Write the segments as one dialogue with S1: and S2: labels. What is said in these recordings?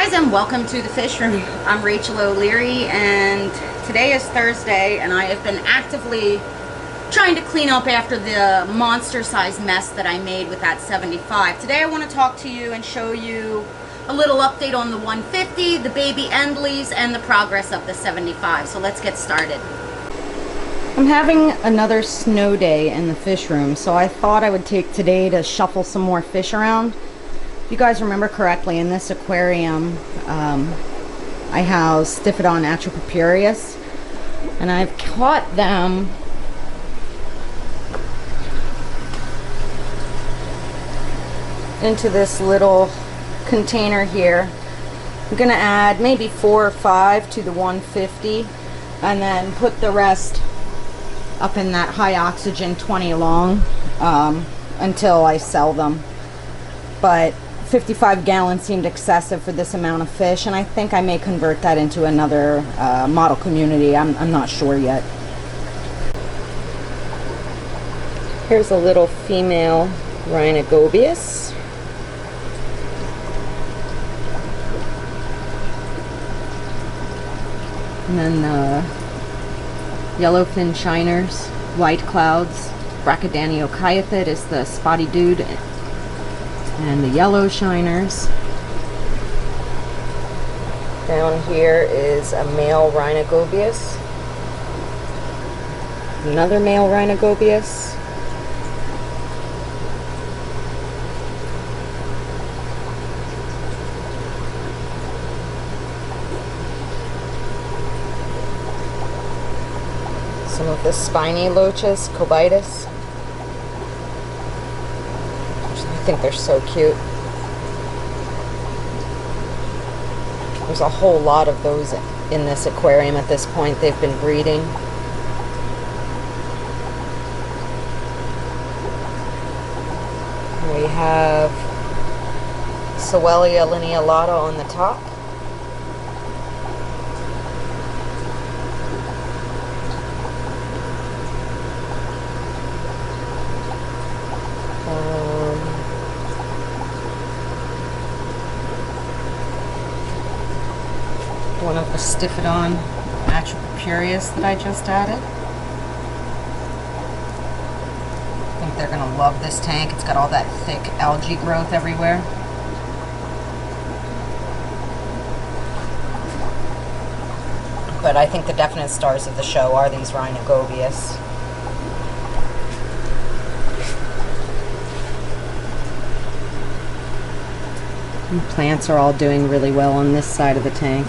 S1: guys, and welcome to the Fish Room. I'm Rachel O'Leary, and today is Thursday, and I have been actively trying to clean up after the monster-sized mess that I made with that 75. Today I want to talk to you and show you a little update on the 150, the baby endlis, and the progress of the 75. So let's get started. I'm having another snow day in the fish room, so I thought I would take today to shuffle some more fish around. If you guys remember correctly, in this aquarium I house Stiphodon atropurpureus, and I've caught them into this little container here. I'm gonna add maybe 4 or 5 to the 150 and then put the rest up in that high oxygen 20 long until I sell them. But 55 gallons seemed excessive for this amount of fish, and I think I may convert that into another model community. I'm not sure yet. Here's a little female rhinogobius. And then the yellowfin shiners, white clouds. Brachydaniocaethid is the spotty dude, and the yellow shiners. Down here is a male rhinogobius, another male rhinogobius, some of the spiny loaches, cobitus. I think they're so cute. There's a whole lot of those in this aquarium at this point. They've been breeding. We have Sowelia linealata on the top. One of the Stiphodon atropurpureus that I just added. I think they're going to love this tank. It's got all that thick algae growth everywhere. But I think the definite stars of the show are these rhinogobius. And plants are all doing really well on this side of the tank.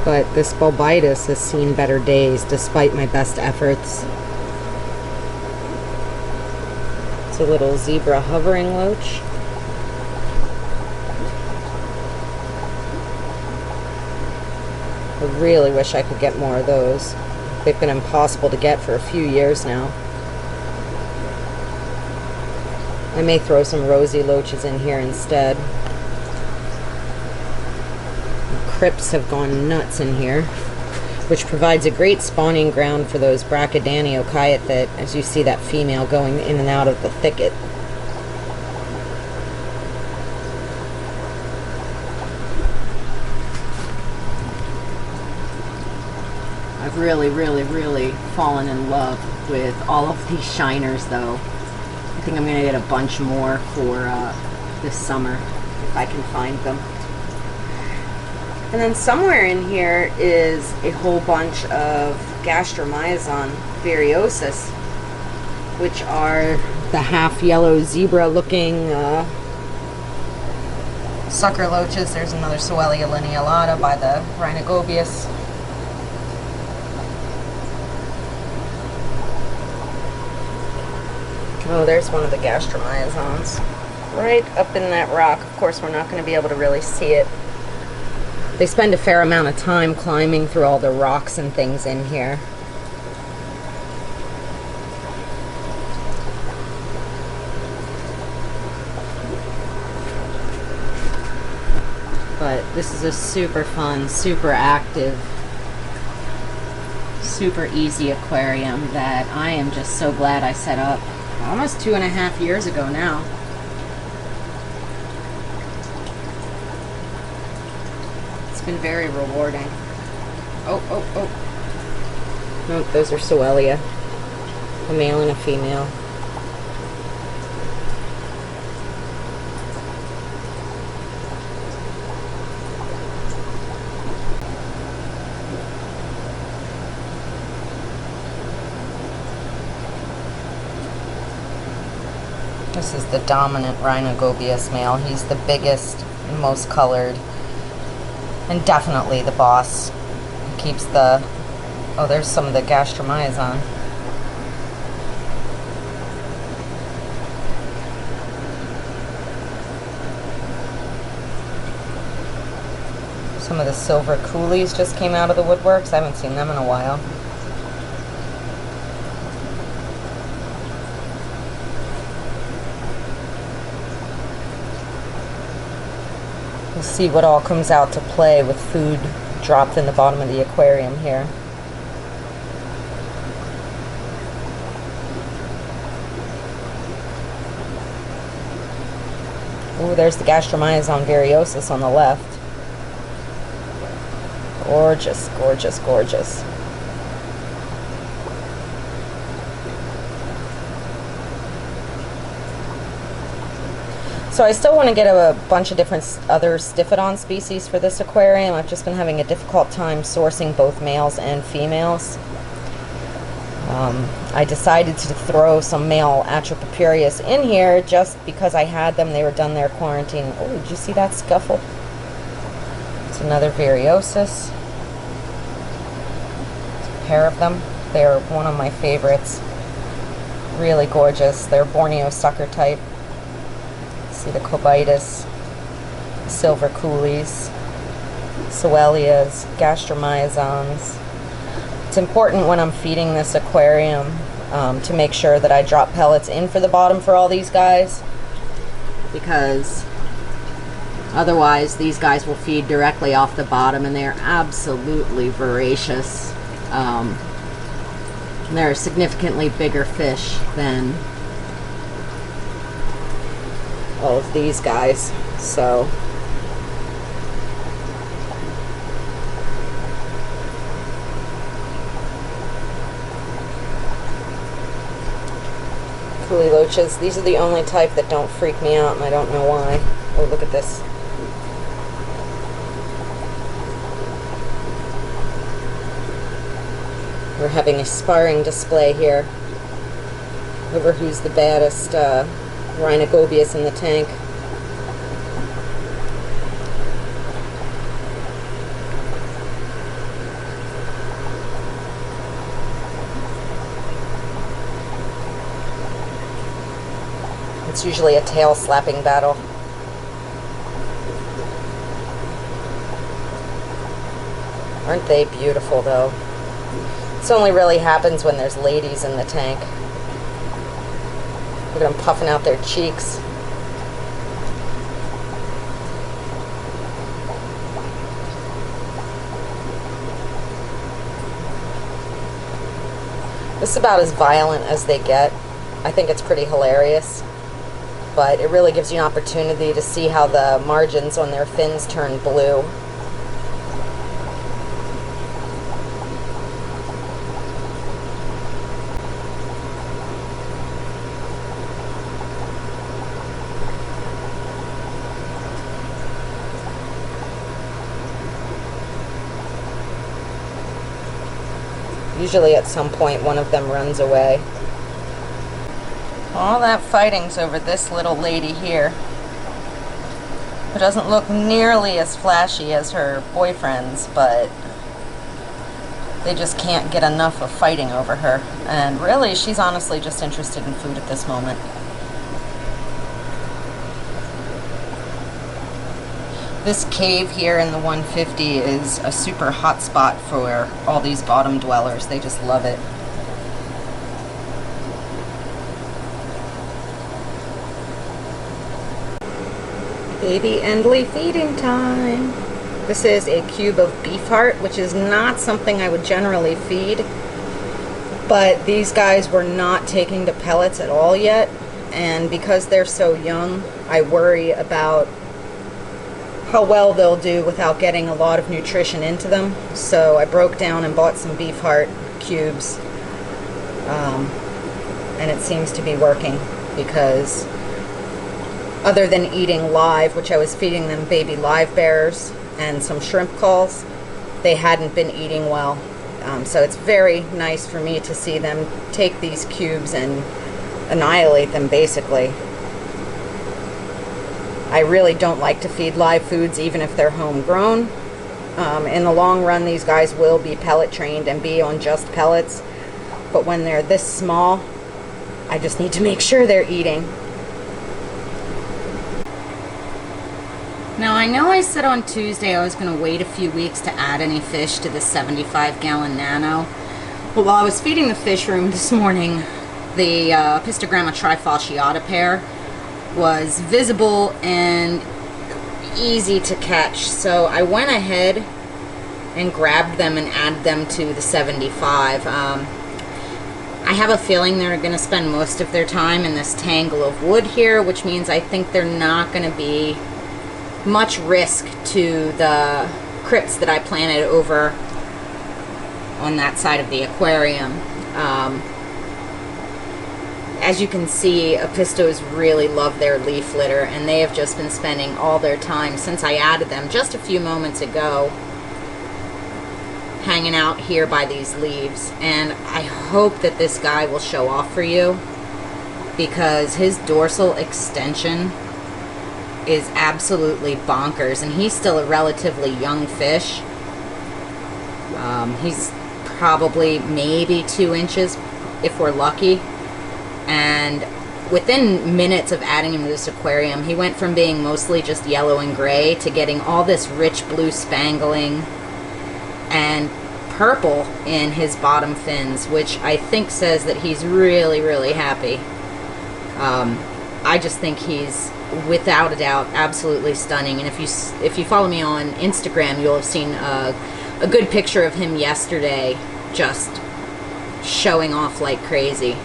S1: But this bulbitis has seen better days despite my best efforts. It's a little zebra hovering loach. I really wish I could get more of those. They've been impossible to get for a few years now. I may throw some rosy loaches in here instead. Crypts have gone nuts in here, which provides a great spawning ground for those Brachydaniocaethid, as you see that female going in and out of the thicket. I've really fallen in love with all of these shiners, though. I think I'm going to get a bunch more for this summer, if I can find them. And then somewhere in here is a whole bunch of Gastromyzon variosus, which are the half yellow zebra looking sucker loaches. There's another Sowelia linealata by the rhinogobius. Oh, there's one of the Gastromyzons right up in that rock. Of course, we're not going to be able to really see it. They spend a fair amount of time climbing through all the rocks and things in here. But this is a super fun, super active super easy aquarium that I am just so glad I set up almost 2.5 years ago now. It's been very rewarding. Nope, those are Soelia. A male and a female. This is the dominant Rhinogobius male. He's the biggest and most colored, and definitely the boss. He keeps the... Oh, there's some of the gastromyzon. Some of the silver coolies just came out of the woodworks. I haven't seen them in a while. We'll see what all comes out to play with food dropped in the bottom of the aquarium here. Ooh, there's the gastromyzon variosus on the left. Gorgeous, gorgeous, gorgeous. So I still want to get a bunch of different other Stiphodon species for this aquarium. I've just been having a difficult time sourcing both males and females. I decided to throw some male Atropopurius in here just because I had them. They were done their quarantine. Oh, did you see that scuffle? It's another Variosus. It's a pair of them. They're one of my favorites. Really gorgeous. They're Borneo sucker type. See the Cobitus, silver coolies, Soelias, gastromyzons. It's important when I'm feeding this aquarium to make sure that I drop pellets in for the bottom for all these guys, because otherwise these guys will feed directly off the bottom, and they're absolutely voracious. They're significantly bigger fish than all of these guys, so coolie loaches, these are the only type that don't freak me out, and I don't know why. Oh, look at this. We're having a sparring display here over who's the baddest Rhinogobius in the tank. It's usually a tail slapping battle. Aren't they beautiful though? This only really happens when there's ladies in the tank. Look at them puffing out their cheeks. This is about as violent as they get. I think it's pretty hilarious, but it really gives you an opportunity to see how the margins on their fins turn blue. Usually at some point one of them runs away. All that fighting's over this little lady here, who doesn't look nearly as flashy as her boyfriends, but they just can't get enough of fighting over her. And really, she's honestly just interested in food at this moment. This cave here in the 150 is a super hot spot for all these bottom dwellers. They just love it. Baby Endly feeding time. This is a cube of beef heart, which is not something I would generally feed, but these guys were not taking to pellets at all yet, and because they're so young, I worry about how well they'll do without getting a lot of nutrition into them. So I broke down and bought some beef heart cubes, and it seems to be working, because other than eating live, which I was feeding them baby live bears and some shrimp calls, they hadn't been eating well. So it's very nice for me to see them take these cubes and annihilate them, basically. I really don't like to feed live foods, even if they're homegrown. In the long run, these guys will be pellet trained and be on just pellets, but when they're this small, I just need to make sure they're eating. Now, I know I said on Tuesday I was going to wait a few weeks to add any fish to the 75-gallon nano. But while I was feeding the fish room this morning, the Pistogramma trifasciata pair was visible and easy to catch. So I went ahead and grabbed them and added them to the 75. I have a feeling they're going to spend most of their time in this tangle of wood here, which means I think they're not going to be much risk to the crypts that I planted over on that side of the aquarium. As you can see, Apistos really love their leaf litter, and they have just been spending all their time since I added them just a few moments ago hanging out here by these leaves. And I hope that this guy will show off for you, because his dorsal extension is absolutely bonkers, and he's still a relatively young fish. He's probably maybe 2 inches if we're lucky, and within minutes of adding him to this aquarium, he went from being mostly just yellow and gray to getting all this rich blue spangling and purple in his bottom fins, which I think says that he's really, really happy. I just think he's, without a doubt, absolutely stunning. And if you follow me on Instagram, you'll have seen a good picture of him yesterday, just showing off like crazy.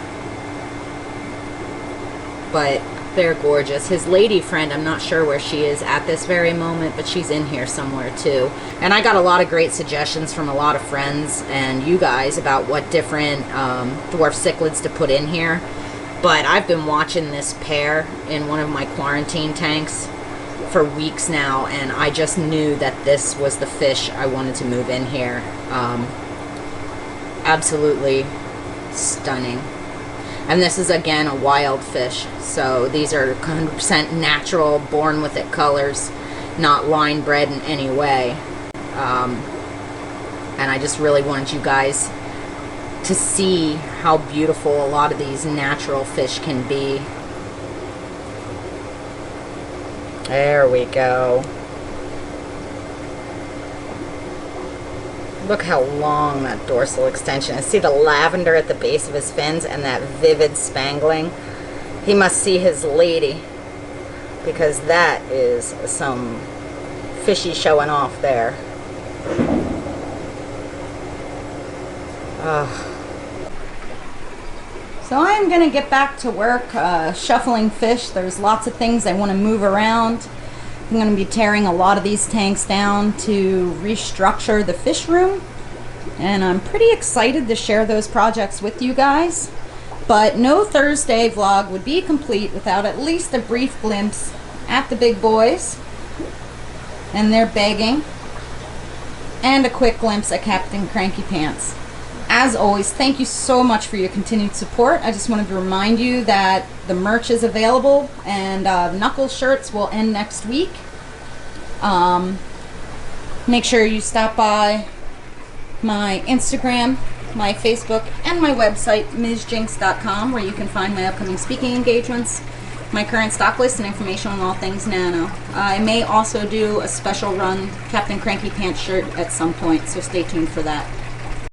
S1: But they're gorgeous. His lady friend, I'm not sure where she is at this very moment, but she's in here somewhere too. And I got a lot of great suggestions from a lot of friends and you guys about what different dwarf cichlids to put in here. But I've been watching this pair in one of my quarantine tanks for weeks now, and I just knew that this was the fish I wanted to move in here. Absolutely stunning. And this is, again, a wild fish, so these are 100% natural, born with it colors, not line bred in any way. And I just really wanted you guys to see how beautiful a lot of these natural fish can be. There we go. Look how long that dorsal extension is. See the lavender at the base of his fins and that vivid spangling? He must see his lady, because that is some fishy showing off there. So I'm going to get back to work shuffling fish. There's lots of things I want to move around. I'm going to be tearing a lot of these tanks down to restructure the fish room, and I'm pretty excited to share those projects with you guys. But no Thursday vlog would be complete without at least a brief glimpse at the big boys and their begging, and a quick glimpse at Captain Cranky Pants. As always, thank you so much for your continued support. I just wanted to remind you that the merch is available, and Knuckle shirts will end next week. Make sure you stop by my Instagram, my Facebook, and my website, MsJinx.com, where you can find my upcoming speaking engagements, my current stock list, and information on all things nano. I may also do a special run Captain Cranky Pants shirt at some point, so stay tuned for that.